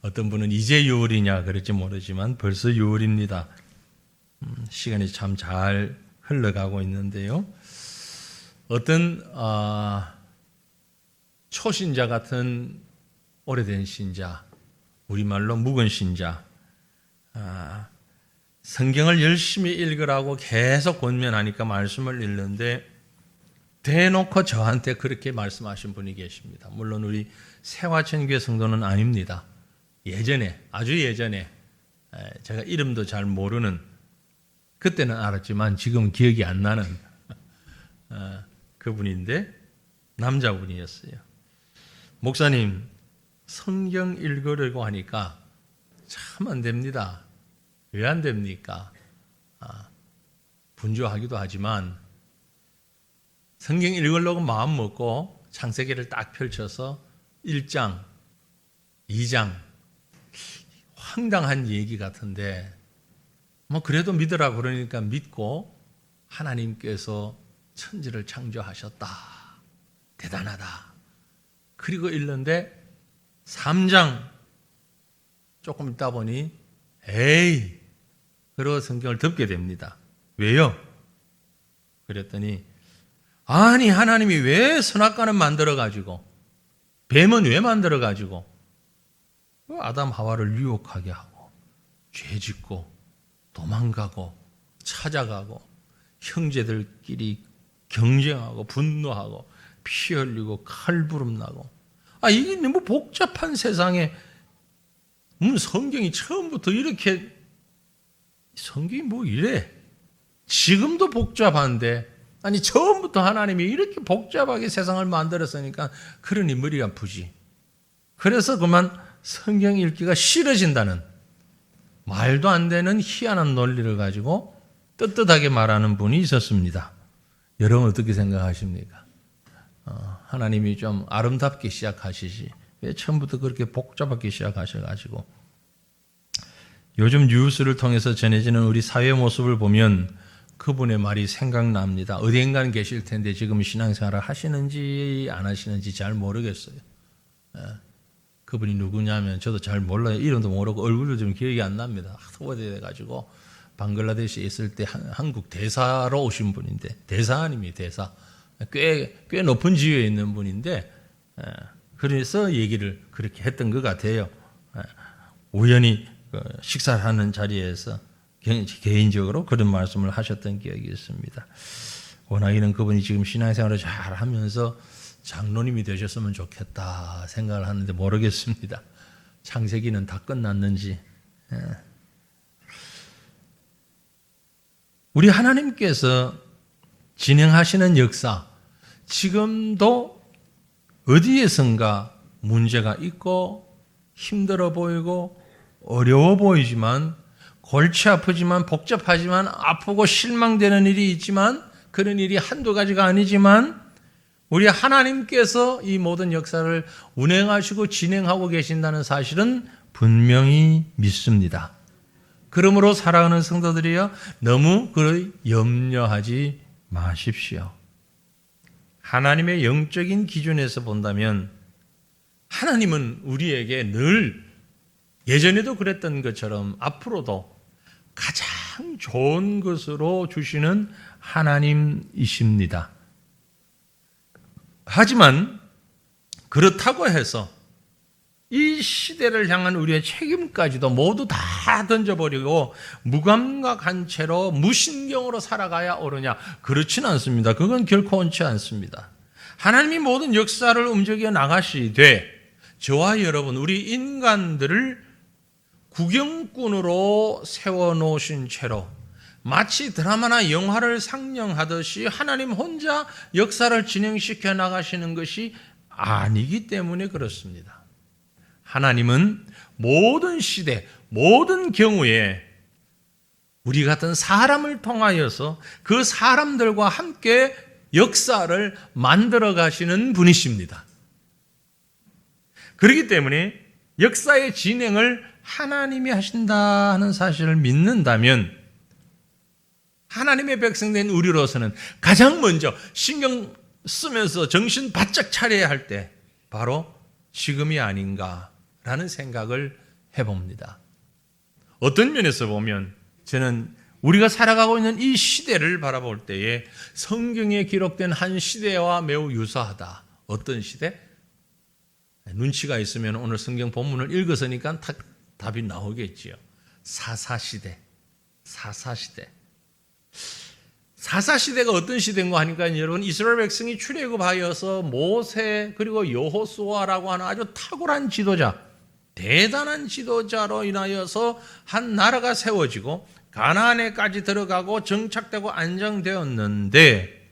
어떤 분은 이제 6월이냐 그럴지 모르지만 벌써 6월입니다. 시간이 참 잘 흘러가고 있는데요. 어떤 초신자 같은 오래된 신자, 우리말로 묵은 신자, 성경을 열심히 읽으라고 계속 권면하니까 말씀을 읽는데 대놓고 저한테 그렇게 말씀하신 분이 계십니다. 물론 우리 세화천교회 성도는 아닙니다. 예전에, 아주 예전에 제가 이름도 잘 모르는, 그때는 알았지만 지금 기억이 안 나는 그분인데 남자분이었어요. 목사님, 성경 읽으려고 하니까 참 안 됩니다. 왜 안 됩니까? 분주하기도 하지만 성경 읽으려고 마음 먹고 창세기를 딱 펼쳐서 1장, 2장 황당한 얘기 같은데 뭐 그래도 믿으라 그러니까 믿고 하나님께서 천지를 창조하셨다. 대단하다. 그리고 읽는데 3장 조금 있다 보니 에이, 그러고 성경을 덮게 됩니다. 왜요? 그랬더니 아니 하나님이 왜 선악과는 만들어가지고 뱀은 왜 만들어가지고 아담 하와를 유혹하게 하고 죄짓고 도망가고 찾아가고 형제들끼리 경쟁하고 분노하고 피 흘리고 칼부름 나고 이게 너무 복잡한 세상에 성경이 처음부터 이렇게 성경이 뭐 이래 지금도 복잡한데 아니 처음부터 하나님이 이렇게 복잡하게 세상을 만들었으니까 그러니 머리 아프지. 그래서 그만 성경 읽기가 싫어진다는 말도 안 되는 희한한 논리를 가지고 떳떳하게 말하는 분이 있었습니다. 여러분 어떻게 생각하십니까? 하나님이 좀 아름답게 시작하시지 왜 처음부터 그렇게 복잡하게 시작하셔가지고. 요즘 뉴스를 통해서 전해지는 우리 사회 모습을 보면 그분의 말이 생각납니다. 어디엔가는 계실 텐데 지금 신앙생활을 하시는지 안 하시는지 잘 모르겠어요. 그분이 누구냐면 저도 잘 몰라요. 이름도 모르고 얼굴도 좀 기억이 안 납니다. 하도 오래돼가지고 방글라데시에 있을 때 한국 대사로 오신 분인데 대사 아닙니다. 대사. 꽤 높은 지위에 있는 분인데 그래서 얘기를 그렇게 했던 것 같아요. 우연히 식사를 하는 자리에서 개인적으로 그런 말씀을 하셨던 기억이 있습니다. 워낙에는 그분이 지금 신앙생활을 잘 하면서 장로님이 되셨으면 좋겠다 생각을 하는데 모르겠습니다. 창세기는 다 끝났는지. 우리 하나님께서 진행하시는 역사, 지금도 어디에선가 문제가 있고 힘들어 보이고 어려워 보이지만 골치 아프지만 복잡하지만 아프고 실망되는 일이 있지만 그런 일이 한두 가지가 아니지만 우리 하나님께서 이 모든 역사를 운행하시고 진행하고 계신다는 사실은 분명히 믿습니다. 그러므로 사랑하는 성도들이여 너무 염려하지 마십시오. 하나님의 영적인 기준에서 본다면 하나님은 우리에게 늘 예전에도 그랬던 것처럼 앞으로도 가장 좋은 것으로 주시는 하나님이십니다. 하지만 그렇다고 해서 이 시대를 향한 우리의 책임까지도 모두 다 던져버리고 무감각한 채로 무신경으로 살아가야 옳으냐? 그렇지는 않습니다. 그건 결코 옳지 않습니다. 하나님이 모든 역사를 움직여 나가시되 저와 여러분 우리 인간들을 구경꾼으로 세워놓으신 채로 마치 드라마나 영화를 상영하듯이 하나님 혼자 역사를 진행시켜 나가시는 것이 아니기 때문에 그렇습니다. 하나님은 모든 시대, 모든 경우에 우리 같은 사람을 통하여서 그 사람들과 함께 역사를 만들어 가시는 분이십니다. 그렇기 때문에 역사의 진행을 하나님이 하신다는 사실을 믿는다면 하나님의 백성된 우리로서는 가장 먼저 신경 쓰면서 정신 바짝 차려야 할 때 바로 지금이 아닌가라는 라는 생각을 해봅니다. 어떤 면에서 보면 저는 우리가 살아가고 있는 이 시대를 바라볼 때에 성경에 기록된 한 시대와 매우 유사하다. 어떤 시대? 눈치가 있으면 오늘 성경 본문을 읽었으니까 답이 나오겠지요. 사사시대. 사사시대. 사사시대가 어떤 시대인가 하니까 여러분 이스라엘 백성이 출애굽하여서 모세 그리고 여호수아라고 하는 아주 탁월한 지도자, 대단한 지도자로 인하여서 한 나라가 세워지고 가나안에까지 들어가고 정착되고 안정되었는데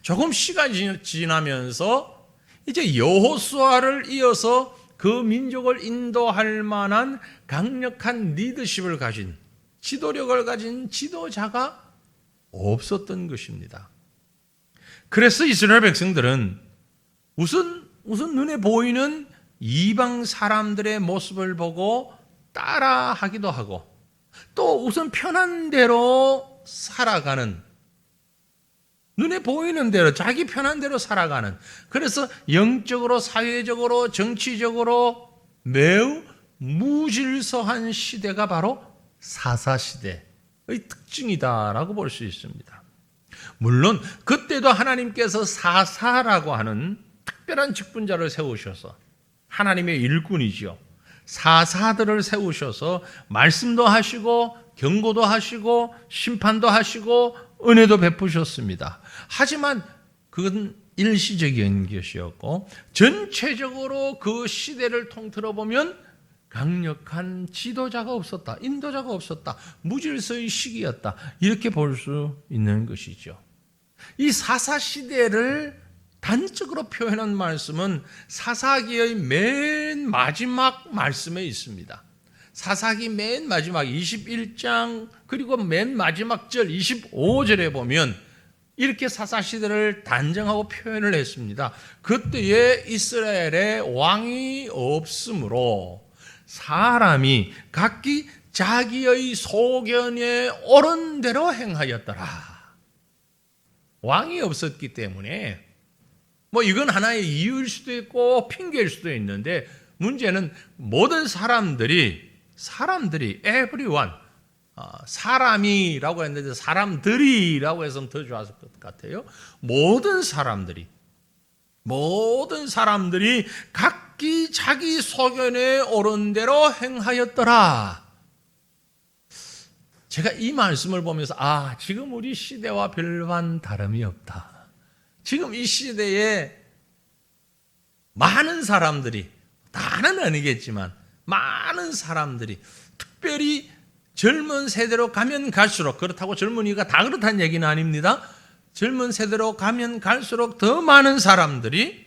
조금 시간이 지나면서 이제 여호수아를 이어서 그 민족을 인도할 만한 강력한 리더십을 가진 지도력을 가진 지도자가 없었던 것입니다. 그래서 이스라엘 백성들은 우선 눈에 보이는 이방 사람들의 모습을 보고 따라하기도 하고 또 우선 편한 대로 살아가는 눈에 보이는 대로 자기 편한 대로 살아가는 그래서 영적으로 사회적으로 정치적으로 매우 무질서한 시대가 바로 사사시대의 특징이다라고 볼 수 있습니다. 물론 그때도 하나님께서 사사라고 하는 특별한 직분자를 세우셔서 하나님의 일꾼이죠. 사사들을 세우셔서 말씀도 하시고 경고도 하시고 심판도 하시고 은혜도 베푸셨습니다. 하지만 그건 일시적인 것이었고 전체적으로 그 시대를 통틀어 보면 강력한 지도자가 없었다. 인도자가 없었다. 무질서의 시기였다. 이렇게 볼 수 있는 것이죠. 이 사사시대를 단적으로 표현한 말씀은 사사기의 맨 마지막 말씀에 있습니다. 사사기 맨 마지막 21장 그리고 맨 마지막 절 25절에 보면 이렇게 사사시대를 단정하고 표현을 했습니다. 그때에 이스라엘에 왕이 없으므로 사람이 각기 자기의 소견에 옳은 대로 행하였더라. 왕이 없었기 때문에 이건 하나의 이유일 수도 있고 핑계일 수도 있는데 문제는 모든 사람들이 everyone 사람이라고 했는데 사람들이라고 해서 더 좋았을 것 같아요. 모든 사람들이 각기 자기 소견에 옳은 대로 행하였더라. 제가 이 말씀을 보면서 지금 우리 시대와 별반 다름이 없다. 지금 이 시대에 많은 사람들이 다는 아니겠지만 많은 사람들이 특별히 젊은 세대로 가면 갈수록 그렇다고 젊은이가 다 그렇다는 얘기는 아닙니다. 젊은 세대로 가면 갈수록 더 많은 사람들이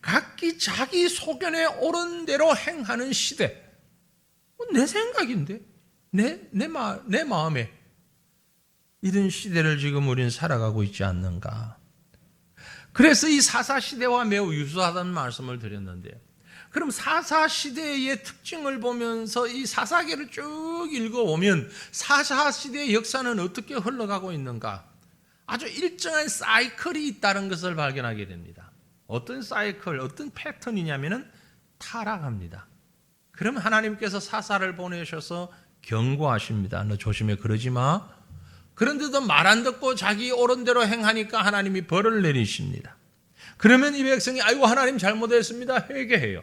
각기 자기 소견에 옳은 대로 행하는 시대. 내 생각인데 내 마음에 이런 시대를 지금 우리는 살아가고 있지 않는가. 그래서 이 사사시대와 매우 유사하다는 말씀을 드렸는데 그럼 사사시대의 특징을 보면서 이 사사기를 쭉 읽어보면 사사시대의 역사는 어떻게 흘러가고 있는가 아주 일정한 사이클이 있다는 것을 발견하게 됩니다. 어떤 사이클, 어떤 패턴이냐면은 타락합니다. 그러면 하나님께서 사사를 보내셔서 경고하십니다. 너 조심해 그러지 마. 그런데도 말 안 듣고 자기 옳은 대로 행하니까 하나님이 벌을 내리십니다. 그러면 이 백성이 아이고 하나님 잘못했습니다. 회개해요.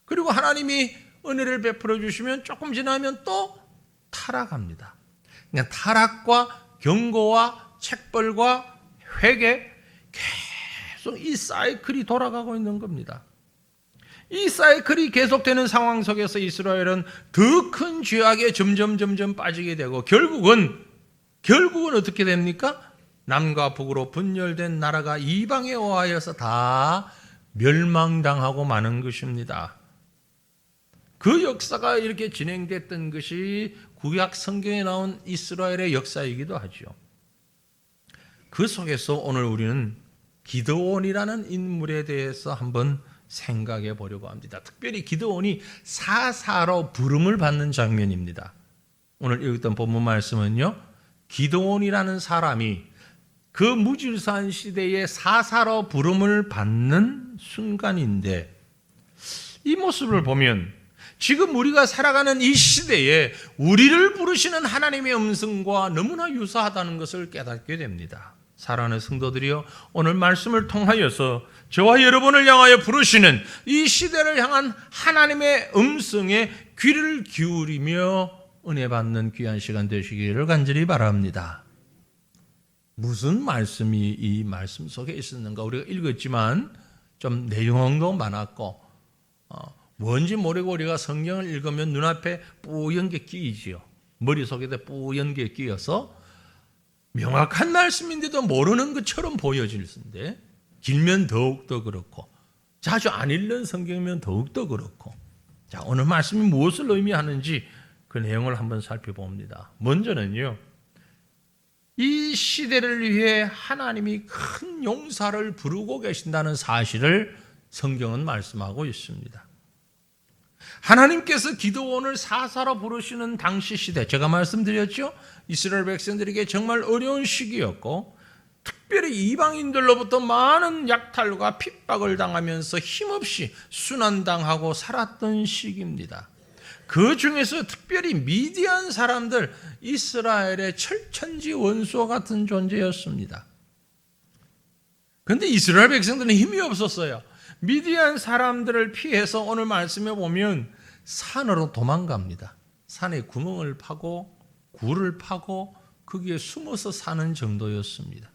그리고 하나님이 은혜를 베풀어 주시면 조금 지나면 또 타락합니다. 그러니까 타락과 경고와 책벌과 회개 계속 이 사이클이 돌아가고 있는 겁니다. 이 사이클이 계속되는 상황 속에서 이스라엘은 더 큰 죄악에 점점 빠지게 되고 결국은 어떻게 됩니까? 남과 북으로 분열된 나라가 이방에 의하여서 다 멸망당하고 마는 것입니다. 그 역사가 이렇게 진행됐던 것이 구약 성경에 나온 이스라엘의 역사이기도 하죠. 그 속에서 오늘 우리는 기드온이라는 인물에 대해서 한번 생각해 보려고 합니다. 특별히 기드온이 사사로 부름을 받는 장면입니다. 오늘 읽었던 본문 말씀은요. 기드온이라는 사람이 그 무질서한 시대에 사사로 부름을 받는 순간인데 이 모습을 보면 지금 우리가 살아가는 이 시대에 우리를 부르시는 하나님의 음성과 너무나 유사하다는 것을 깨닫게 됩니다. 사랑하는 성도들이여, 오늘 말씀을 통하여서 저와 여러분을 향하여 부르시는 이 시대를 향한 하나님의 음성에 귀를 기울이며 은혜 받는 귀한 시간 되시기를 간절히 바랍니다. 무슨 말씀이 이 말씀 속에 있었는가? 우리가 읽었지만 좀 내용도 많았고 뭔지 모르고 우리가 성경을 읽으면 눈앞에 뿌연 게 끼이지요. 머릿속에다 뿌연 게 끼어서 명확한 말씀인데도 모르는 것처럼 보여지는데, 길면 더욱더 그렇고 자주 안 읽는 성경이면 더욱더 그렇고. 자, 오늘 말씀이 무엇을 의미하는지 그 내용을 한번 살펴봅니다. 먼저는요, 이 시대를 위해 하나님이 큰 용사를 부르고 계신다는 사실을 성경은 말씀하고 있습니다. 하나님께서 기드온을 사사로 부르시는 당시 시대, 제가 말씀드렸죠? 이스라엘 백성들에게 정말 어려운 시기였고, 특별히 이방인들로부터 많은 약탈과 핍박을 당하면서 힘없이 순환당하고 살았던 시기입니다. 그 중에서 특별히 미디안 사람들, 이스라엘의 철천지 원수와 같은 존재였습니다. 그런데 이스라엘 백성들은 힘이 없었어요. 미디안 사람들을 피해서 오늘 말씀에 보면 산으로 도망갑니다. 산에 구멍을 파고 굴을 파고 거기에 숨어서 사는 정도였습니다.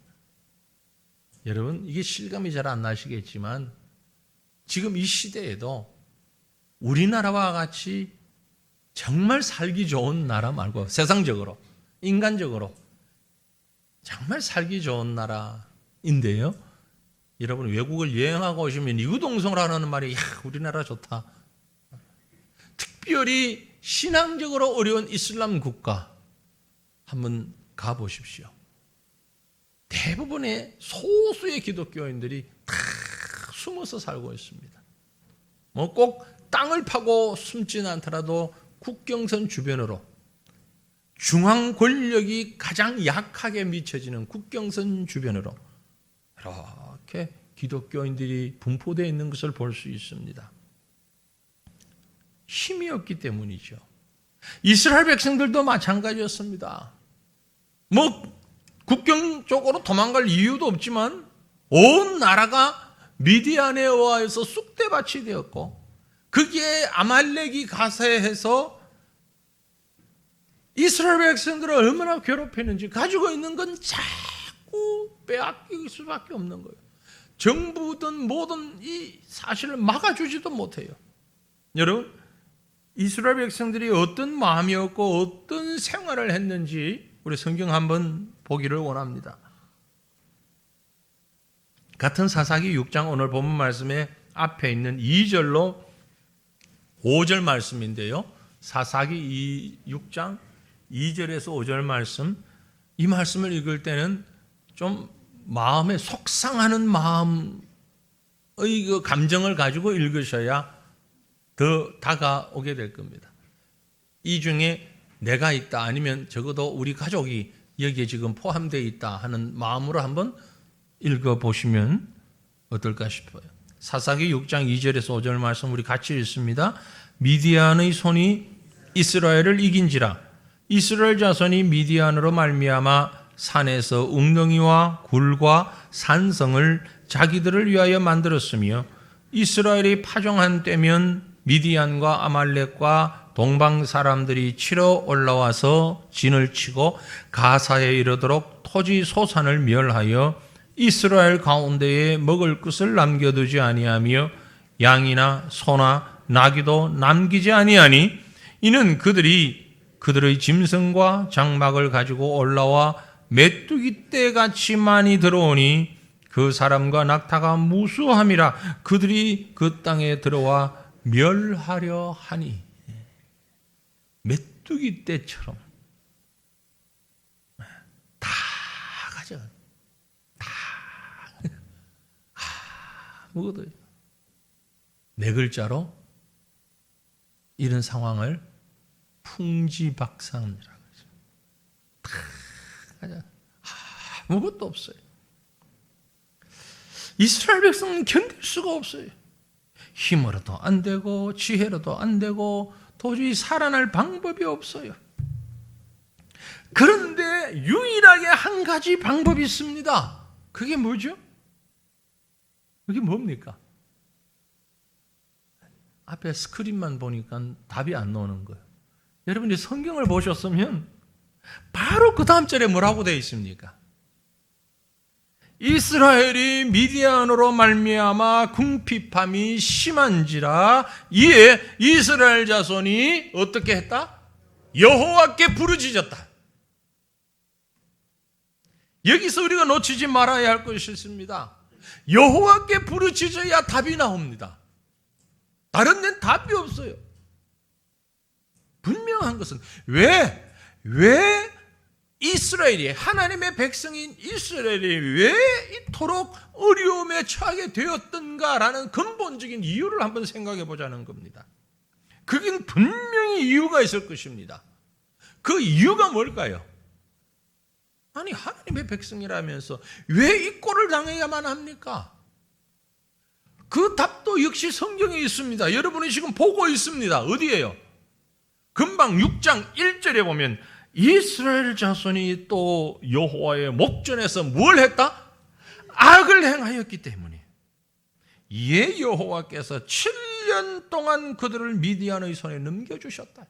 여러분, 이게 실감이 잘 안 나시겠지만 지금 이 시대에도 우리나라와 같이 정말 살기 좋은 나라 말고, 세상적으로, 인간적으로 정말 살기 좋은 나라인데요, 여러분 외국을 여행하고 오시면 이구동성을 하는 말이, 야, 우리나라 좋다. 특별히 신앙적으로 어려운 이슬람 국가 한번 가보십시오. 대부분의 소수의 기독교인들이 다 숨어서 살고 있습니다. 뭐 꼭 땅을 파고 숨지는 않더라도 국경선 주변으로, 중앙 권력이 가장 약하게 미쳐지는 국경선 주변으로 이렇게 기독교인들이 분포되어 있는 것을 볼 수 있습니다. 힘이 없기 때문이죠. 이스라엘 백성들도 마찬가지였습니다. 뭐 국경 쪽으로 도망갈 이유도 없지만 온 나라가 미디안에 의해서 쑥대밭이 되었고, 거기에 아말렉이 가세해서 이스라엘 백성들을 얼마나 괴롭혔는지, 가지고 있는 건 자꾸 빼앗길 수밖에 없는 거예요. 정부든 뭐든 이 사실을 막아주지도 못해요. 여러분, 이스라엘 백성들이 어떤 마음이었고 어떤 생활을 했는지 우리 성경 한번 보기를 원합니다. 같은 사사기 6장 오늘 본문 말씀에 앞에 있는 2절로 5절 말씀인데요, 사사기 6장 2절에서 5절 말씀, 이 말씀을 읽을 때는 좀 마음에 속상하는 마음의 그 감정을 가지고 읽으셔야 더 다가오게 될 겁니다. 이 중에 내가 있다, 아니면 적어도 우리 가족이 여기에 지금 포함되어 있다 하는 마음으로 한번 읽어보시면 어떨까 싶어요. 사사기 6장 2절에서 5절 말씀 우리 같이 읽습니다. 미디안의 손이 이스라엘을 이긴지라. 이스라엘 자손이 미디안으로 말미암아 산에서 웅덩이와 굴과 산성을 자기들을 위하여 만들었으며, 이스라엘이 파종한 때면 미디안과 아말렉과 동방 사람들이 치러 올라와서 진을 치고 가사에 이르도록 토지 소산을 멸하여 이스라엘 가운데에 먹을 것을 남겨두지 아니하며 양이나 소나 나귀도 남기지 아니하니, 이는 그들의 짐승과 장막을 가지고 올라와 메뚜기 떼같이 많이 들어오니 그 사람과 낙타가 무수함이라 그들이 그 땅에 들어와 멸하려 하니. 메뚜기 떼처럼 다 가져. 다 아무것도. 네 글자로 이런 상황을 풍지박산이라고 하죠. 다 가져. 아무것도 없어요. 이스라엘 백성은 견딜 수가 없어요. 힘으로도 안 되고 지혜로도 안 되고 도저히 살아날 방법이 없어요. 그런데 유일하게 한 가지 방법이 있습니다. 그게 뭐죠? 그게 뭡니까? 앞에 스크린만 보니까 답이 안 나오는 거예요. 여러분이 성경을 보셨으면 바로 그 다음 절에 뭐라고 되어 있습니까? 이스라엘이 미디안으로 말미암아 궁핍함이 심한지라 이에 이스라엘 자손이 어떻게 했다? 여호와께 부르짖었다. 여기서 우리가 놓치지 말아야 할 것이 있습니다. 여호와께 부르짖어야 답이 나옵니다. 다른 데는 답이 없어요. 분명한 것은 왜 이스라엘이, 하나님의 백성인 이스라엘이 왜 이토록 어려움에 처하게 되었던가라는 근본적인 이유를 한번 생각해 보자는 겁니다. 그긴 분명히 이유가 있을 것입니다. 그 이유가 뭘까요? 아니, 하나님의 백성이라면서 왜 이 꼴을 당해야만 합니까? 그 답도 역시 성경에 있습니다. 여러분이 지금 보고 있습니다. 어디예요? 금방 6장 1절에 보면 이스라엘 자손이 또 여호와의 목전에서 뭘 했다? 악을 행하였기 때문에 이에 여호와께서 7년 동안 그들을 미디안의 손에 넘겨주셨다.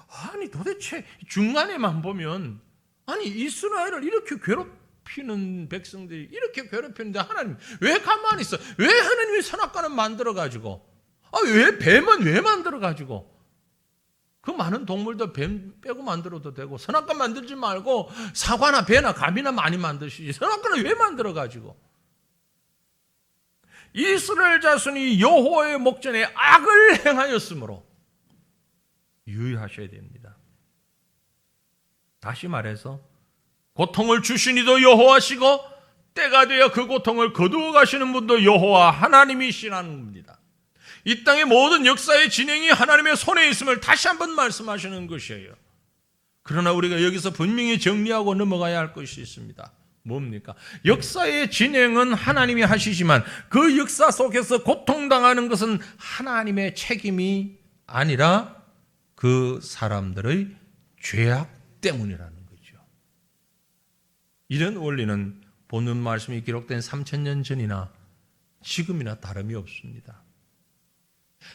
아니, 도대체 중간에만 보면, 아니, 이스라엘을 이렇게 괴롭히는 백성들이 이렇게 괴롭히는데 하나님 왜 가만히 있어? 왜 하나님이 선악과는 만들어가지고, 왜 뱀은 왜 만들어가지고, 그 많은 동물도 뱀 빼고 만들어도 되고, 선악과 만들지 말고 사과나 배나 감이나 많이 만드시지, 선악과는 왜 만들어가지고? 이스라엘 자손이 여호와의 목전에 악을 행하였으므로 유의하셔야 됩니다. 다시 말해서 고통을 주신 이도 여호와시고 때가 되어 그 고통을 거두어 가시는 분도 여호와 하나님이시라는 겁니다. 이 땅의 모든 역사의 진행이 하나님의 손에 있음을 다시 한번 말씀하시는 것이에요. 그러나 우리가 여기서 분명히 정리하고 넘어가야 할 것이 있습니다. 뭡니까? 역사의 진행은 하나님이 하시지만 그 역사 속에서 고통당하는 것은 하나님의 책임이 아니라 그 사람들의 죄악 때문이라는 거죠. 이런 원리는 본문 말씀이 기록된 3000년 전이나 지금이나 다름이 없습니다.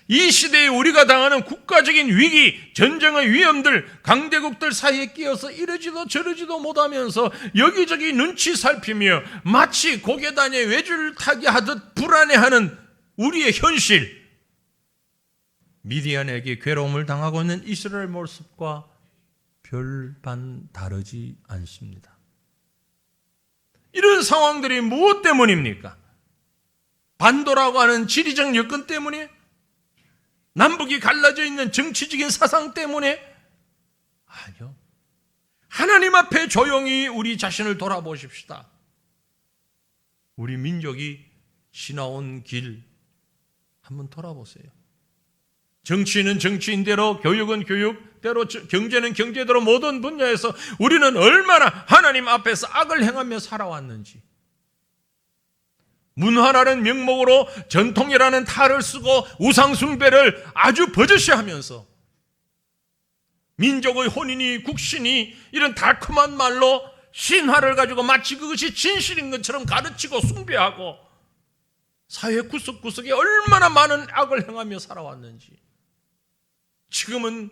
이 시대에 우리가 당하는 국가적인 위기, 전쟁의 위험들, 강대국들 사이에 끼어서 이러지도 저러지도 못하면서 여기저기 눈치 살피며 마치 고개단에 외줄 타기 하듯 불안해하는 우리의 현실, 미디안에게 괴로움을 당하고 있는 이스라엘 모습과 별반 다르지 않습니다. 이런 상황들이 무엇 때문입니까? 반도라고 하는 지리적 여건 때문에? 남북이 갈라져 있는 정치적인 사상 때문에? 아니요. 하나님 앞에 조용히 우리 자신을 돌아보십시다. 우리 민족이 지나온 길 한번 돌아보세요. 정치인은 정치인대로, 교육은 교육대로, 경제는 경제대로 모든 분야에서 우리는 얼마나 하나님 앞에서 악을 행하며 살아왔는지, 문화라는 명목으로 전통이라는 탈을 쓰고 우상숭배를 아주 버젓이 하면서 민족의 혼인이, 국신이 이런 달콤한 말로 신화를 가지고 마치 그것이 진실인 것처럼 가르치고 숭배하고 사회 구석구석에 얼마나 많은 악을 행하며 살아왔는지, 지금은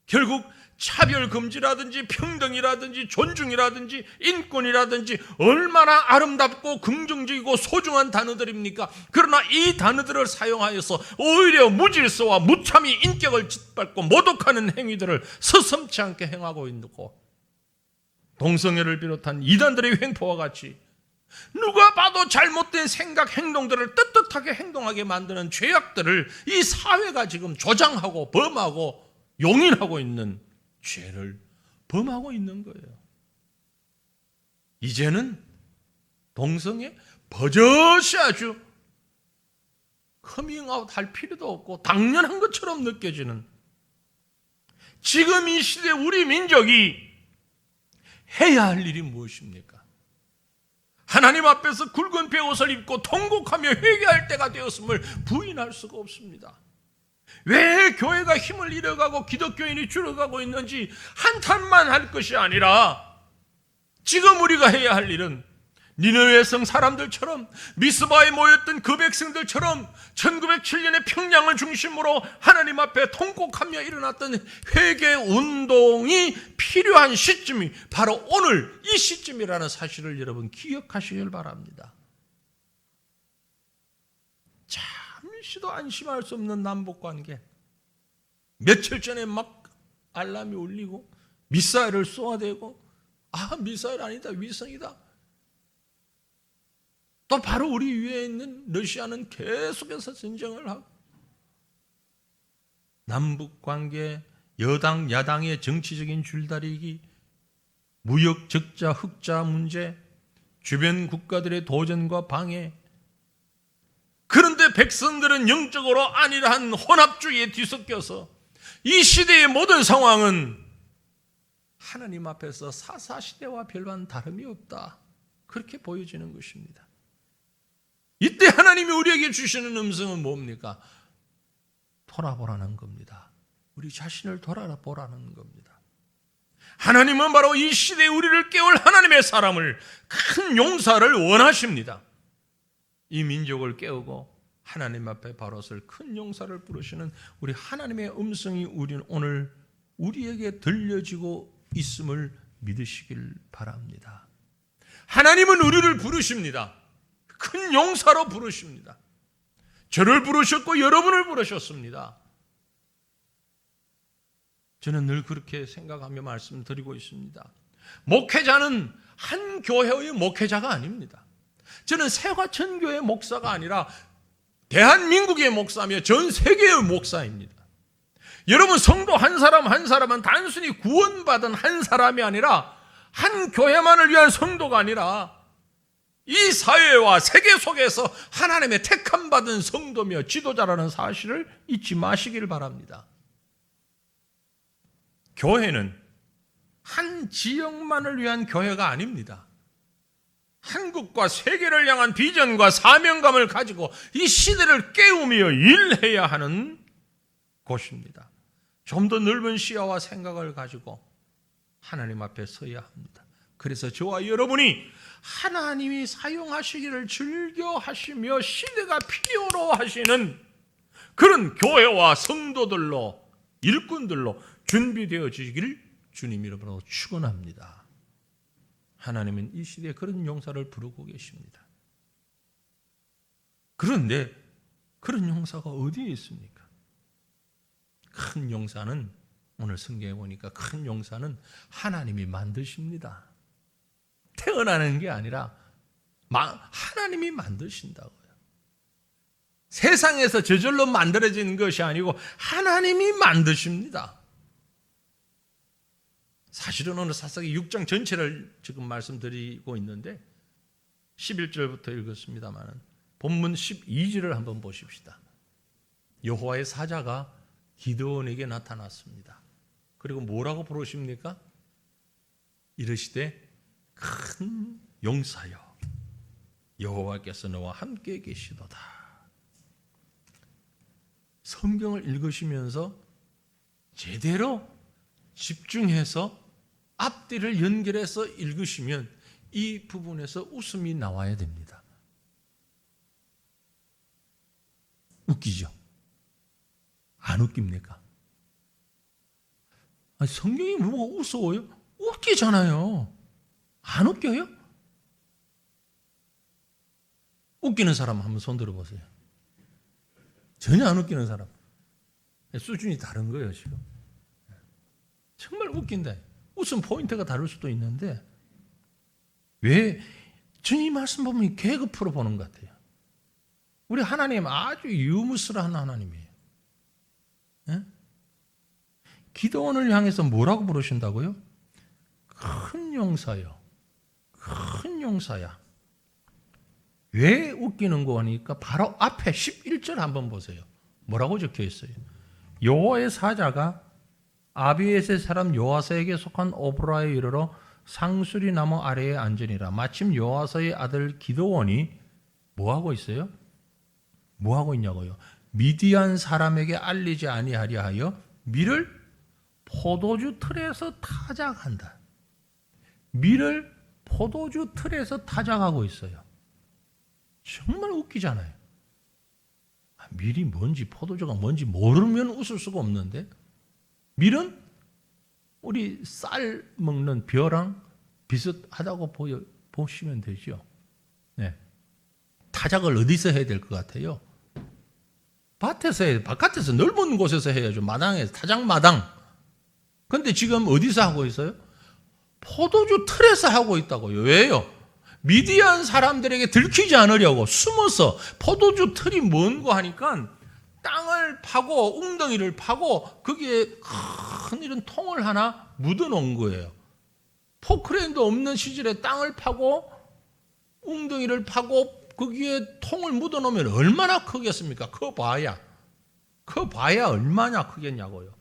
결국 차별금지라든지 평등이라든지 존중이라든지 인권이라든지 얼마나 아름답고 긍정적이고 소중한 단어들입니까? 그러나 이 단어들을 사용하여서 오히려 무질서와 무참히 인격을 짓밟고 모독하는 행위들을 서슴지 않게 행하고 있고, 동성애를 비롯한 이단들의 횡포와 같이 누가 봐도 잘못된 생각, 행동들을 떳떳하게 행동하게 만드는 죄악들을 이 사회가 지금 조장하고 범하고 용인하고 있는 죄를 범하고 있는 거예요. 이제는 동성애 버젓이 아주 커밍아웃 할 필요도 없고 당연한 것처럼 느껴지는, 지금 이 시대 우리 민족이 해야 할 일이 무엇입니까? 하나님 앞에서 굵은 베옷을 입고 통곡하며 회개할 때가 되었음을 부인할 수가 없습니다. 왜 교회가 힘을 잃어가고 기독교인이 줄어가고 있는지 한탄만 할 것이 아니라 지금 우리가 해야 할 일은 니느웨 성 사람들처럼, 미스바에 모였던 그 백성들처럼 1907년에 평양을 중심으로 하나님 앞에 통곡하며 일어났던 회개 운동이 필요한 시점이 바로 오늘 이 시점이라는 사실을 여러분 기억하시길 바랍니다. 잠시도 안심할 수 없는 남북관계, 며칠 전에 막 알람이 울리고 미사일을 쏘아대고, 미사일 아니다, 위성이다. 또 바로 우리 위에 있는 러시아는 계속해서 전쟁을 하고, 남북관계, 여당, 야당의 정치적인 줄다리기, 무역 적자, 흑자 문제, 주변 국가들의 도전과 방해. 그런데 백성들은 영적으로 안일한 혼합주의에 뒤섞여서 이 시대의 모든 상황은 하나님 앞에서 사사시대와 별반 다름이 없다, 그렇게 보여지는 것입니다. 이때 하나님이 우리에게 주시는 음성은 뭡니까? 돌아보라는 겁니다. 우리 자신을 돌아보라는 겁니다. 하나님은 바로 이 시대에 우리를 깨울 하나님의 사람을, 큰 용사를 원하십니다. 이 민족을 깨우고 하나님 앞에 바로 설 큰 용사를 부르시는 우리 하나님의 음성이 오늘 우리에게 들려지고 있음을 믿으시길 바랍니다. 하나님은 우리를 부르십니다. 큰 용사로 부르십니다. 저를 부르셨고 여러분을 부르셨습니다. 저는 늘 그렇게 생각하며 말씀드리고 있습니다. 목회자는 한 교회의 목회자가 아닙니다. 저는 세화천교회 목사가 아니라 대한민국의 목사며 전 세계의 목사입니다. 여러분, 성도 한 사람 한 사람은 단순히 구원받은 한 사람이 아니라, 한 교회만을 위한 성도가 아니라 이 사회와 세계 속에서 하나님의 택함 받은 성도며 지도자라는 사실을 잊지 마시길 바랍니다. 교회는 한 지역만을 위한 교회가 아닙니다. 한국과 세계를 향한 비전과 사명감을 가지고 이 시대를 깨우며 일해야 하는 곳입니다. 좀 더 넓은 시야와 생각을 가지고 하나님 앞에 서야 합니다. 그래서 저와 여러분이 하나님이 사용하시기를 즐겨하시며 시대가 필요로 하시는 그런 교회와 성도들로, 일꾼들로 준비되어지기를 주님 이름으로 축원합니다. 하나님은 이 시대에 그런 용사를 부르고 계십니다. 그런데 그런 용사가 어디에 있습니까? 큰 용사는, 오늘 성경에 보니까 큰 용사는 하나님이 만드십니다. 태어나는 게 아니라 하나님이 만드신다고요. 세상에서 저절로 만들어지는 것이 아니고 하나님이 만드십니다. 사실은 오늘 사사기 6장 전체를 지금 말씀드리고 있는데 11절부터 읽었습니다만 본문 12절을 한번 보십시다. 여호와의 사자가 기드온에게 나타났습니다. 그리고 뭐라고 부르십니까? 이르시되 큰 용사여, 여호와께서 너와 함께 계시도다. 성경을 읽으시면서 제대로 집중해서 앞뒤를 연결해서 읽으시면 이 부분에서 웃음이 나와야 됩니다. 웃기죠? 안 웃깁니까? 아니, 성경이 뭐가 웃어요? 웃기잖아요. 안 웃겨요? 웃기는 사람 한번 손 들어보세요. 전혀 안 웃기는 사람. 수준이 다른 거예요, 지금. 정말 웃긴다. 웃음 포인트가 다를 수도 있는데 왜 저는 이 말씀 보면 개그 프로 보는 것 같아요. 우리 하나님 아주 유무스러한 하나님이에요. 예? 기도원을 향해서 뭐라고 부르신다고요? 큰 용사요. 큰 용사야. 왜 웃기는 거 하니까 바로 앞에 11절 한번 보세요. 뭐라고 적혀 있어요? 여호와의 사자가 아비에셋 사람 요아스에게 속한 오브라에 이르러 상수리 나무 아래에 앉으니라. 마침 요아스의 아들 기드온이 뭐 하고 있어요? 뭐 하고 있냐고요? 미디안 사람에게 알리지 아니하려 하여 밀을 포도주 틀에서 타작한다. 밀을 포도주 틀에서 타작하고 있어요. 정말 웃기잖아요. 밀이 뭔지 포도주가 뭔지 모르면 웃을 수가 없는데, 밀은 우리 쌀 먹는 벼랑 비슷하다고 보시면 되죠. 네. 타작을 어디서 해야 될 것 같아요? 밭에서 해야, 바깥에서 넓은 곳에서 해야죠. 마당에서, 타작마당. 근데 지금 어디서 하고 있어요? 포도주 틀에서 하고 있다고요. 왜요? 미디안 사람들에게 들키지 않으려고 숨어서, 포도주 틀이 뭔고 하니까 땅을 파고 웅덩이를 파고 거기에 큰 이런 통을 하나 묻어 놓은 거예요. 포크레인도 없는 시절에 땅을 파고 웅덩이를 파고 거기에 통을 묻어 놓으면 얼마나 크겠습니까? 커봐야 얼마나 크겠냐고요.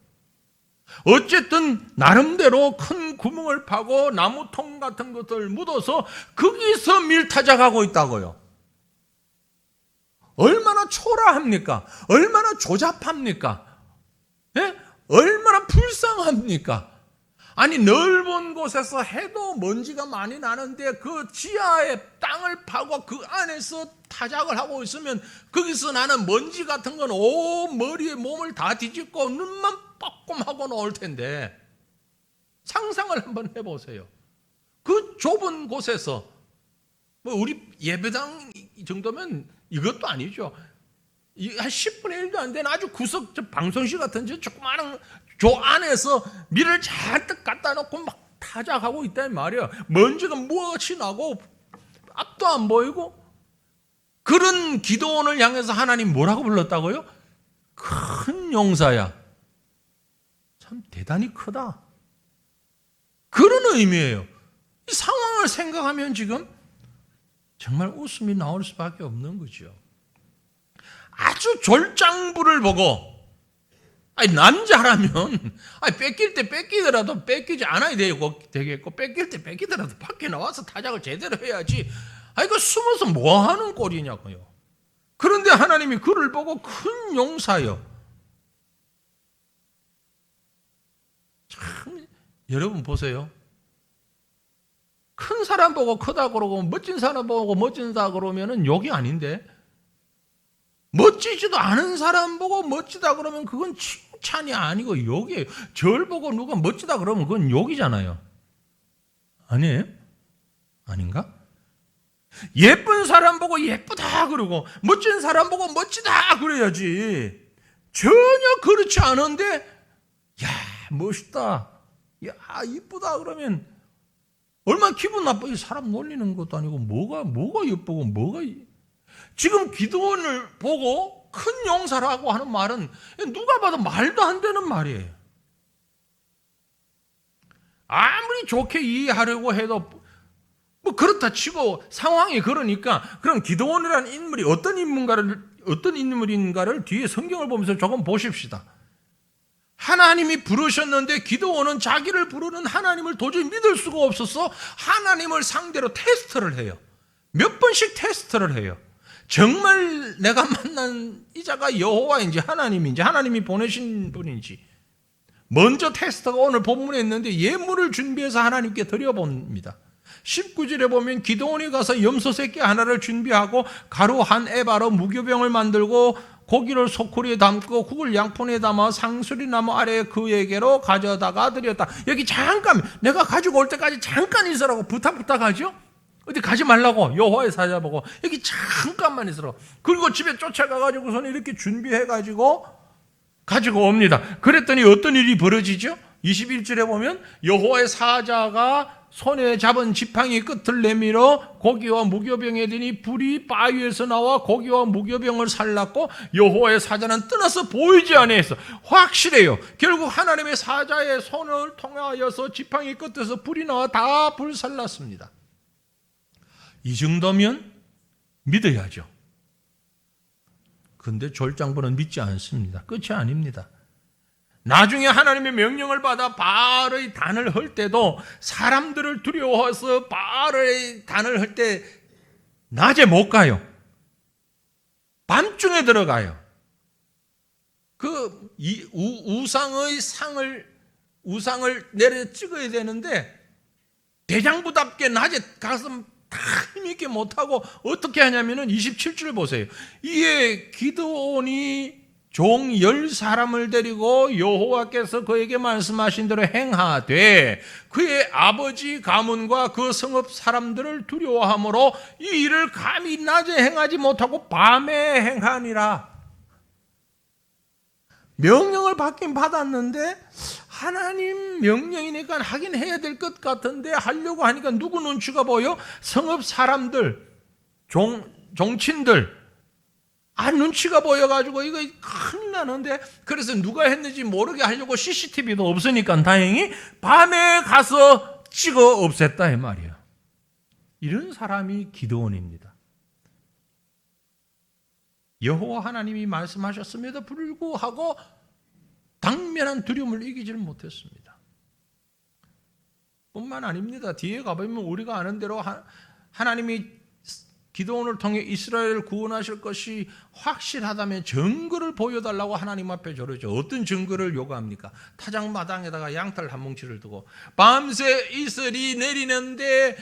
어쨌든 나름대로 큰 구멍을 파고 나무통 같은 것을 묻어서 거기서 밀타작하고 있다고요. 얼마나 초라합니까? 얼마나 조잡합니까? 예? 얼마나 불쌍합니까? 아니, 넓은 곳에서 해도 먼지가 많이 나는데 그 지하에 땅을 파고 그 안에서 타작을 하고 있으면 거기서 나는 먼지 같은 건 온 머리에 몸을 다 뒤집고 눈만 빠꼼하고 나올 텐데, 상상을 한번 해보세요. 그 좁은 곳에서, 뭐 우리 예배당 정도면 이것도 아니죠. 한 10분의 1도 안 되는 아주 구석 방송실 같은 저 조그마한 조 안에서 밀을 잔뜩 갖다 놓고 막 타작하고 있단 말이에요. 먼지가 무엇이 나고 앞도 안 보이고. 그런 기도원을 향해서 하나님 뭐라고 불렀다고요? 큰 용사야. 참 대단히 크다. 그런 의미예요. 이 상황을 생각하면 지금 정말 웃음이 나올 수밖에 없는 거죠. 아주 졸장부를 보고, 남자라면 뺏길 때 뺏기더라도 뺏기지 않아야 되겠고, 뺏길 때 뺏기더라도 밖에 나와서 타작을 제대로 해야지. 이거 숨어서 뭐 하는 꼴이냐고요. 그런데 하나님이 그를 보고 큰 용사요. 참, 여러분 보세요. 큰 사람 보고 크다 그러고 멋진 사람 보고 멋진다 그러면은 욕이 아닌데, 멋지지도 않은 사람 보고 멋지다 그러면 그건 칭찬이 아니고 욕이에요. 절 보고 누가 멋지다 그러면 그건 욕이잖아요. 아니에요? 아닌가? 예쁜 사람 보고 예쁘다 그러고 멋진 사람 보고 멋지다 그래야지. 전혀 그렇지 않은데, 야, 멋있다, 야, 이쁘다 그러면 얼마나 기분 나쁘게 사람 놀리는 것도 아니고 뭐가 예쁘고 지금 기도원을 보고 큰 용사라고 하는 말은 누가 봐도 말도 안 되는 말이에요. 아무리 좋게 이해하려고 해도 뭐 그렇다 치고 상황이 그러니까, 그럼 기도원이라는 인물이 어떤 인물인가를 뒤에 성경을 보면서 조금 보십시다. 하나님이 부르셨는데 기드온은 자기를 부르는 하나님을 도저히 믿을 수가 없어서 하나님을 상대로 테스트를 해요. 몇 번씩 테스트를 해요. 정말 내가 만난 이자가 여호와인지 하나님인지, 하나님이 보내신 분인지. 먼저 테스트가 오늘 본문에 있는데 예물을 준비해서 하나님께 드려봅니다. 19절에 보면 기드온이 가서 염소 새끼 하나를 준비하고 가루 한 에바로 무교병을 만들고 고기를 소쿠리에 담고 국을 양푼에 담아 상수리 나무 아래 그에게로 가져다가 드렸다. 여기 잠깐, 내가 가지고 올 때까지 잠깐 있으라고 부탁하죠. 어디 가지 말라고 여호와의 사자 보고 여기 잠깐만 있으라고. 그리고 집에 쫓아가가지고서는 이렇게 준비해가지고 가지고 옵니다. 그랬더니 어떤 일이 벌어지죠? 21절에 보면 여호와의 사자가 손에 잡은 지팡이 끝을 내밀어 고기와 무교병에 드니 불이 바위에서 나와 고기와 무교병을 살랐고 여호와의 사자는 떠나서 보이지 아니했어. 확실해요. 결국 하나님의 사자의 손을 통하여서 지팡이 끝에서 불이 나와 다 불살랐습니다. 이 정도면 믿어야죠. 그런데 졸장부는 믿지 않습니다. 끝이 아닙니다. 나중에 하나님의 명령을 받아 바알의 단을 할 때도 사람들을 두려워해서 바알의 단을 할 때 낮에 못 가요. 밤중에 들어가요. 그 우상을 내려 찍어야 되는데 대장부답게 낮에 가서 다 힘있게 못하고 어떻게 하냐면은 27절 보세요. 이에 기드온이 종 10사람을 데리고 여호와께서 그에게 말씀하신 대로 행하되 그의 아버지 가문과 그 성읍 사람들을 두려워하므로 이 일을 감히 낮에 행하지 못하고 밤에 행하니라. 명령을 받긴 받았는데 하나님 명령이니까 하긴 해야 될 것 같은데 하려고 하니까 누구 눈치가 보여? 성읍 사람들, 종친들 눈치가 보여가지고 이거 큰일 나는데, 그래서 누가 했는지 모르게 하려고 CCTV도 없으니까 다행히 밤에 가서 찍어 없앴다 이 말이야. 이런 사람이 기드온입니다. 여호와 하나님이 말씀하셨음에도 불구하고 당면한 두려움을 이기지를 못했습니다. 뿐만 아닙니다. 뒤에 가보면 우리가 아는 대로 하나님이 기드온을 통해 이스라엘을 구원하실 것이 확실하다면 증거를 보여달라고 하나님 앞에 저러죠. 어떤 증거를 요구합니까? 타작마당에다가 양털 한 뭉치를 두고 밤새 이슬이 내리는데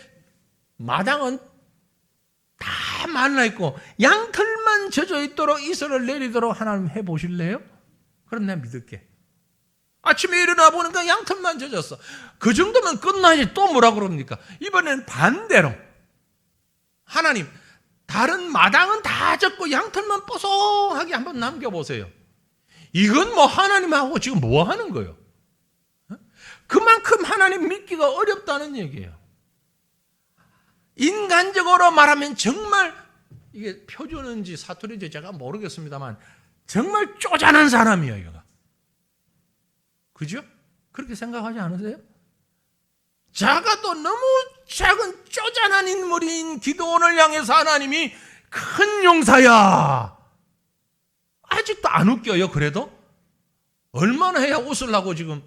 마당은 다 말라있고 양털만 젖어 있도록 이슬을 내리도록 하나님 해보실래요? 그럼 내가 믿을게. 아침에 일어나 보니까 양털만 젖었어. 그 정도면 끝나지 또 뭐라 그럽니까? 이번엔 반대로 하나님 다른 마당은 다 젖고 양털만 뽀송하게 한번 남겨보세요. 이건 뭐 하나님하고 지금 뭐 하는 거예요? 그만큼 하나님 믿기가 어렵다는 얘기예요. 인간적으로 말하면 정말 이게 표준인지 사투리인지 제가 모르겠습니다만 정말 쪼잔한 사람이에요. 얘가. 그죠? 그렇게 생각하지 않으세요? 작아도 너무 작은 쪼잔한 인물인 기드온을 향해서 하나님이 큰 용사야. 아직도 안 웃겨요. 그래도 얼마나 해야 웃으려고 지금.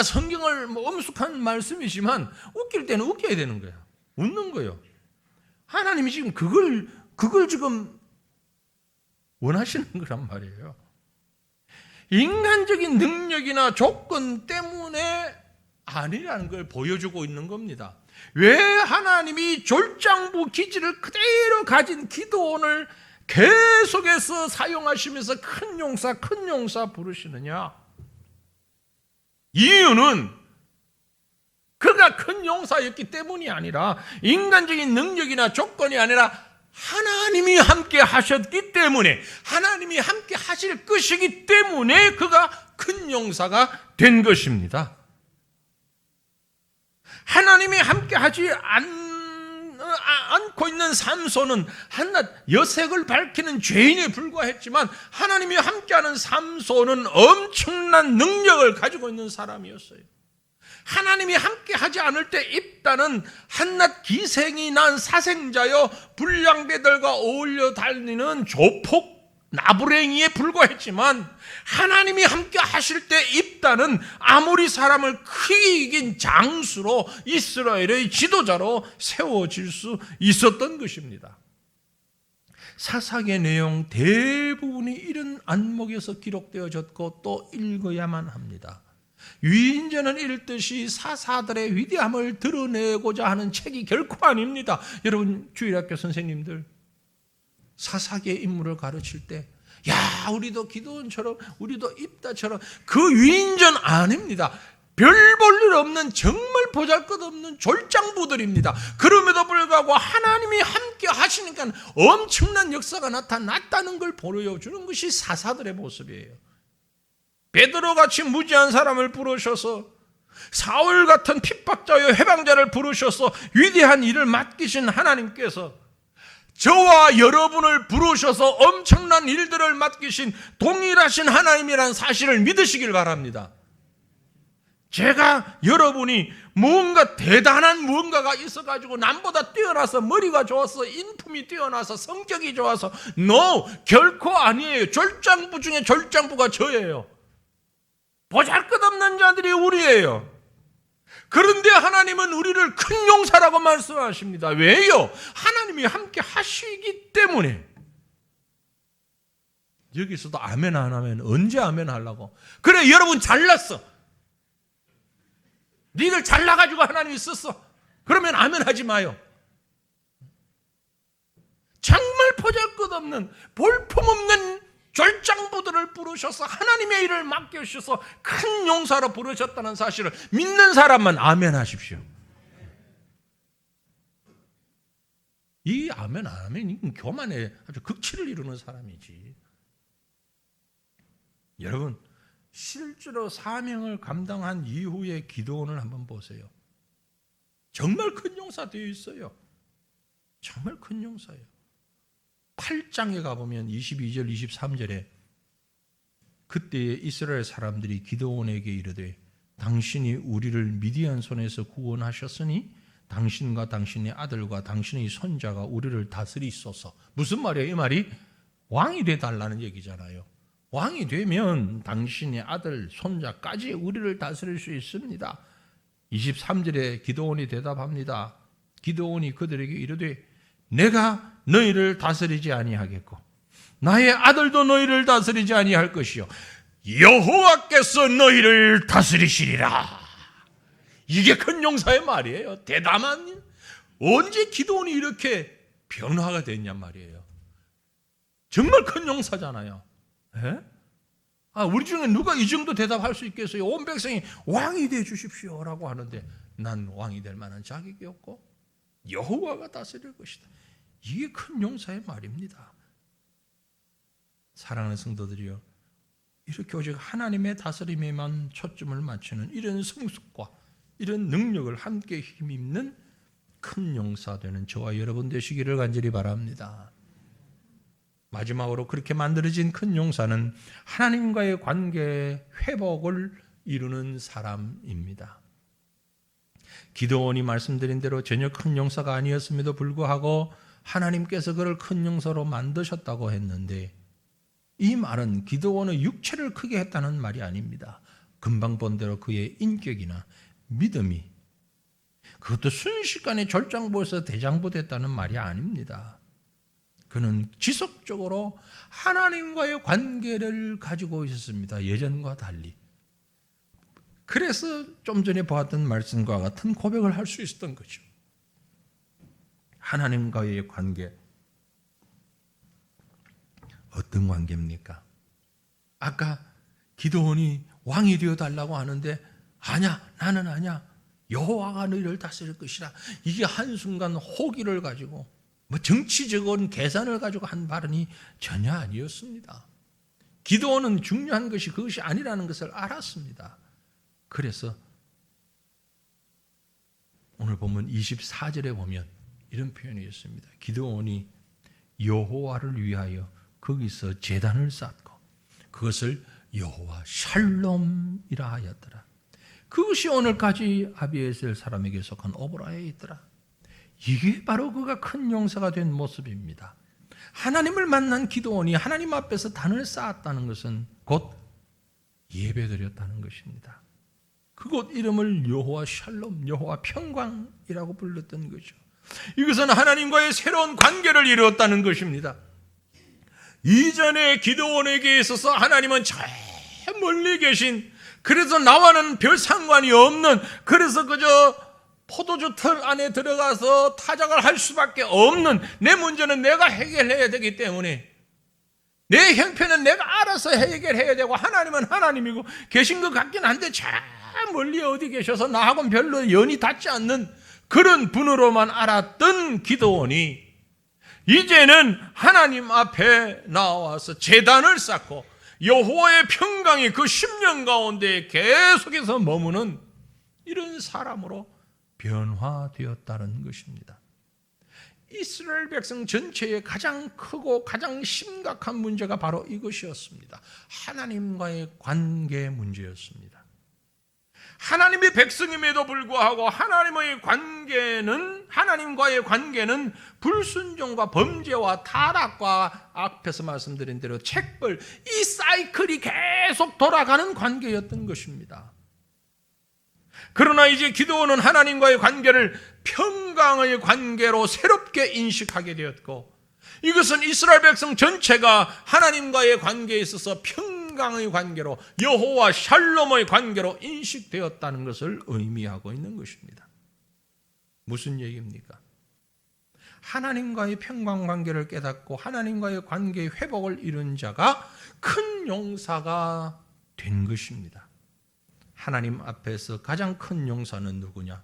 성경을 뭐 엄숙한 말씀이지만 웃길 때는 웃겨야 되는 거야. 웃는 거예요. 하나님이 지금 그걸 지금 원하시는 거란 말이에요. 인간적인 능력이나 조건 때문에 아니라는 걸 보여주고 있는 겁니다. 왜 하나님이 졸장부 기질을 그대로 가진 기드온을 계속해서 사용하시면서 큰 용사 부르시느냐? 이유는 그가 큰 용사였기 때문이 아니라 인간적인 능력이나 조건이 아니라 하나님이 함께 하셨기 때문에, 하나님이 함께 하실 것이기 때문에 그가 큰 용사가 된 것입니다. 하나님이 함께 하지 않고 있는 삼손은 한낱 여색을 밝히는 죄인에 불과했지만 하나님이 함께하는 삼손은 엄청난 능력을 가지고 있는 사람이었어요. 하나님이 함께하지 않을 때 입다는 한낱 기생이 난 사생자여 불량배들과 어울려 다니는 조폭 나부랭이에 불과했지만 하나님이 함께 하실 때 입다는 아무리 사람을 크게 이긴 장수로 이스라엘의 지도자로 세워질 수 있었던 것입니다. 사사기의 내용 대부분이 이런 안목에서 기록되어졌고 또 읽어야만 합니다. 위인전은 읽듯이 사사들의 위대함을 드러내고자 하는 책이 결코 아닙니다. 여러분 주일학교 선생님들 사사기의 인물을 가르칠 때 우리도 기드온처럼 우리도 입다처럼 그 위인전 아닙니다. 별 볼 일 없는 정말 보잘것없는 졸장부들입니다. 그럼에도 불구하고 하나님이 함께 하시니까 엄청난 역사가 나타났다는 걸 보여주는 것이 사사들의 모습이에요. 베드로같이 무지한 사람을 부르셔서 사울 같은 핍박자여 해방자를 부르셔서 위대한 일을 맡기신 하나님께서 저와 여러분을 부르셔서 엄청난 일들을 맡기신 동일하신 하나님이라는 사실을 믿으시길 바랍니다. 제가 여러분이 무언가 대단한 무언가가 있어가지고 남보다 뛰어나서 머리가 좋아서 인품이 뛰어나서 성격이 좋아서 결코 아니에요. 졸장부 중에 졸장부가 저예요. 보잘것없는 자들이 우리예요. 그런데 하나님은 우리를 큰 용사라고 말씀하십니다. 왜요? 하나님이 함께 하시기 때문에. 여기서도 아멘 안 하면 언제 아멘 하려고? 그래, 여러분 잘났어. 니들 잘나가지고 하나님이 썼어. 그러면 아멘 하지 마요. 정말 보잘것없는 볼품없는 졸장부들을 부르셔서 하나님의 일을 맡겨주셔서 큰 용사로 부르셨다는 사실을 믿는 사람만 아멘 하십시오. 이 아멘 안 하면 이건 교만에 아주 극치를 이루는 사람이지. 여러분, 실제로 사명을 감당한 이후의 기도원을 한번 보세요. 정말 큰 용사 되어 있어요. 정말 큰 용사예요. 8장에 가보면 22절 23절에 그때에 이스라엘 사람들이 기드온에게 이르되 당신이 우리를 미디안 손에서 구원하셨으니 당신과 당신의 아들과 당신의 손자가 우리를 다스리소서. 무슨 말이에요? 이 말이 왕이 되달라는 얘기잖아요. 왕이 되면 당신의 아들, 손자까지 우리를 다스릴 수 있습니다. 23절에 기드온이 대답합니다. 기드온이 그들에게 이르되 내가 너희를 다스리지 아니하겠고 나의 아들도 너희를 다스리지 아니할 것이요 여호와께서 너희를 다스리시리라. 이게 큰 용사의 말이에요. 대담한. 언제 기드온이 이렇게 변화가 됐냔 말이에요. 정말 큰 용사잖아요. 에? 우리 중에 누가 이 정도 대답할 수 있겠어요? 온 백성이 왕이 되어 주십시오라고 하는데 난 왕이 될 만한 자격이 없고 여호와가 다스릴 것이다. 이게 큰 용사의 말입니다. 사랑하는 성도들이요, 이렇게 오직 하나님의 다스림에만 초점을 맞추는 이런 성숙과 이런 능력을 함께 힘입는 큰 용사 되는 저와 여러분 되시기를 간절히 바랍니다. 마지막으로 그렇게 만들어진 큰 용사는 하나님과의 관계 회복을 이루는 사람입니다. 기드온이 말씀드린 대로 전혀 큰 용사가 아니었음에도 불구하고 하나님께서 그를 큰 용사로 만드셨다고 했는데 이 말은 기드온의 육체를 크게 했다는 말이 아닙니다. 금방 본 대로 그의 인격이나 믿음이, 그것도 순식간에 졸장부에서 대장부 됐다는 말이 아닙니다. 그는 지속적으로 하나님과의 관계를 가지고 있었습니다. 예전과 달리. 그래서 좀 전에 보았던 말씀과 같은 고백을 할 수 있었던 거죠. 하나님과의 관계. 어떤 관계입니까? 아까 기드온이 왕이 되어달라고 하는데 아니야, 나는 아니야. 여호와가 너희를 다스릴 것이라. 이게 한순간 호기를 가지고 정치적인 계산을 가지고 한 발언이 전혀 아니었습니다. 기드온은 중요한 것이 그것이 아니라는 것을 알았습니다. 그래서 오늘 보면 24절에 보면 이런 표현이 있습니다. 기드온이 여호와를 위하여 거기서 제단을 쌓고 그것을 여호와 샬롬이라 하였더라. 그것이 오늘까지 아비에셀 사람에게 속한 오브라에 있더라. 이게 바로 그가 큰 용사가 된 모습입니다. 하나님을 만난 기드온이 하나님 앞에서 단을 쌓았다는 것은 곧 예배드렸다는 것입니다. 그곳 이름을 여호와 샬롬, 여호와 평강이라고 불렀던 거죠. 이것은 하나님과의 새로운 관계를 이루었다는 것입니다. 이전에 기드온에게 있어서 하나님은 저 멀리 계신, 그래서 나와는 별 상관이 없는, 그래서 그저 포도주 틀 안에 들어가서 타작을 할 수밖에 없는, 내 문제는 내가 해결해야 되기 때문에 내 형편은 내가 알아서 해결해야 되고 하나님은 하나님이고 계신 것 같긴 한데 저 멀리 어디 계셔서 나하고는 별로 연이 닿지 않는 그런 분으로만 알았던 기드온이 이제는 하나님 앞에 나와서 제단을 쌓고 여호와의 평강이 그 10년 가운데 계속해서 머무는 이런 사람으로 변화되었다는 것입니다. 이스라엘 백성 전체의 가장 크고 가장 심각한 문제가 바로 이것이었습니다. 하나님과의 관계 문제였습니다. 하나님의 백성임에도 불구하고 하나님과의 관계는 불순종과 범죄와 타락과 앞에서 말씀드린 대로 책벌, 이 사이클이 계속 돌아가는 관계였던 것입니다. 그러나 이제 기드온은 하나님과의 관계를 평강의 관계로 새롭게 인식하게 되었고, 이것은 이스라엘 백성 전체가 하나님과의 관계에 있어서 평강의 관계로, 여호와 샬롬의 관계로 인식되었다는 것을 의미하고 있는 것입니다. 무슨 얘기입니까? 하나님과의 평강 관계를 깨닫고 하나님과의 관계의 회복을 이룬 자가 큰 용사가 된 것입니다. 하나님 앞에서 가장 큰 용사는 누구냐?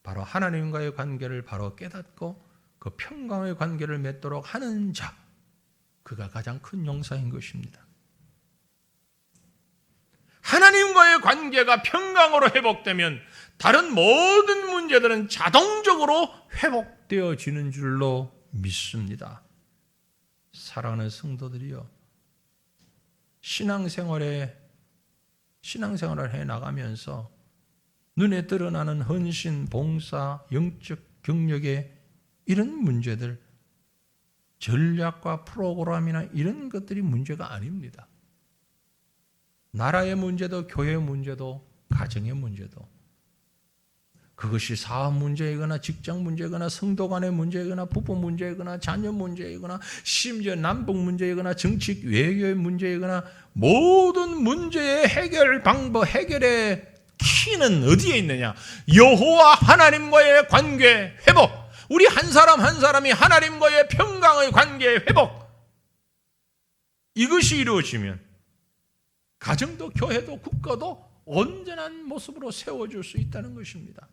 바로 하나님과의 관계를 바로 깨닫고 그 평강의 관계를 맺도록 하는 자, 그가 가장 큰 용사인 것입니다. 하나님과의 관계가 평강으로 회복되면 다른 모든 문제들은 자동적으로 회복되어지는 줄로 믿습니다. 사랑하는 성도들이요, 신앙생활을 해나가면서 눈에 드러나는 헌신, 봉사, 영적 경력의 이런 문제들, 전략과 프로그램이나 이런 것들이 문제가 아닙니다. 나라의 문제도, 교회의 문제도, 가정의 문제도, 그것이 사업 문제이거나 직장 문제이거나 성도 간의 문제이거나 부부 문제이거나 자녀 문제이거나 심지어 남북 문제이거나 정치 외교의 문제이거나 모든 문제의 해결 방법, 해결의 키는 어디에 있느냐? 여호와 하나님과의 관계 회복, 우리 한 사람 한 사람이 하나님과의 평강의 관계 회복, 이것이 이루어지면 가정도 교회도 국가도 온전한 모습으로 세워줄 수 있다는 것입니다.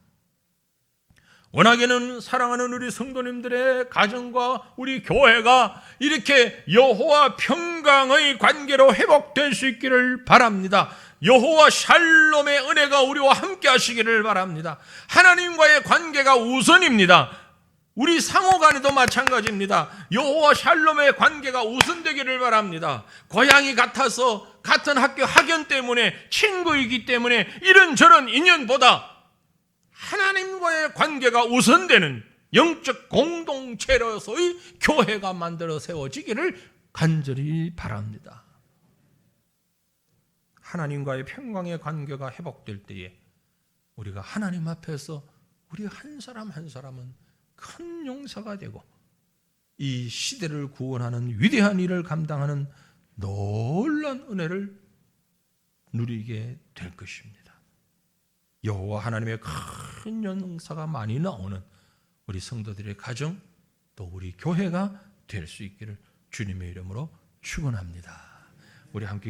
워낙에는 사랑하는 우리 성도님들의 가정과 우리 교회가 이렇게 여호와 평강의 관계로 회복될 수 있기를 바랍니다. 여호와 샬롬의 은혜가 우리와 함께 하시기를 바랍니다. 하나님과의 관계가 우선입니다. 우리 상호간에도 마찬가지입니다. 여호와 샬롬의 관계가 우선되기를 바랍니다. 고향이 같아서 같은 학교 학연 때문에, 친구이기 때문에 이런저런 인연보다 하나님과의 관계가 우선되는 영적 공동체로서의 교회가 만들어 세워지기를 간절히 바랍니다. 하나님과의 평강의 관계가 회복될 때에 우리가 하나님 앞에서 우리 한 사람 한 사람은 큰 용사가 되고 이 시대를 구원하는 위대한 일을 감당하는 놀라운 은혜를 누리게 될 것입니다. 여호와 하나님의 큰 용사가 많이 나오는 우리 성도들의 가정, 또 우리 교회가 될 수 있기를 주님의 이름으로 축원합니다. 우리 함께